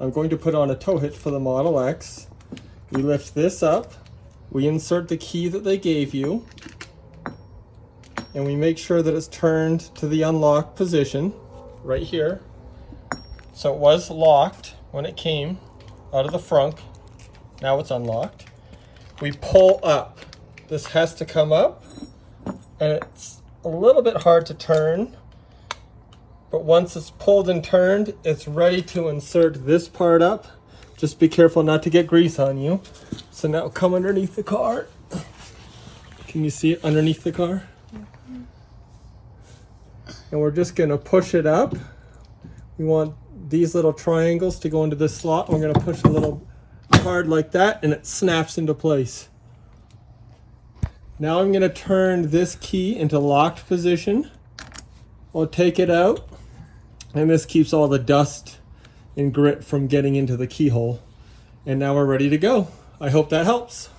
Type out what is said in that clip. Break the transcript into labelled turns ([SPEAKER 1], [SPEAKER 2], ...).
[SPEAKER 1] I'm going to put on a tow hitch for the Model X. We lift this up, we insert the key that they gave you, and we make sure that it's turned to the unlocked position right here. So it was locked when it came out of the frunk. Now it's unlocked. We pull up. This has to come up, and it's a little bit hard to turn, but once it's pulled and turned, it's ready to insert this part up. Just be careful not to get grease on you. So now come underneath the car. Can you see it underneath the car? And we're just gonna push it up. We want these little triangles to go into this slot. We're gonna push a little hard like that, and it snaps into place. Now I'm gonna turn this key into locked position. I'll take it out, and this keeps all the dust and grit from getting into the keyhole. And now we're ready to go. I hope that helps.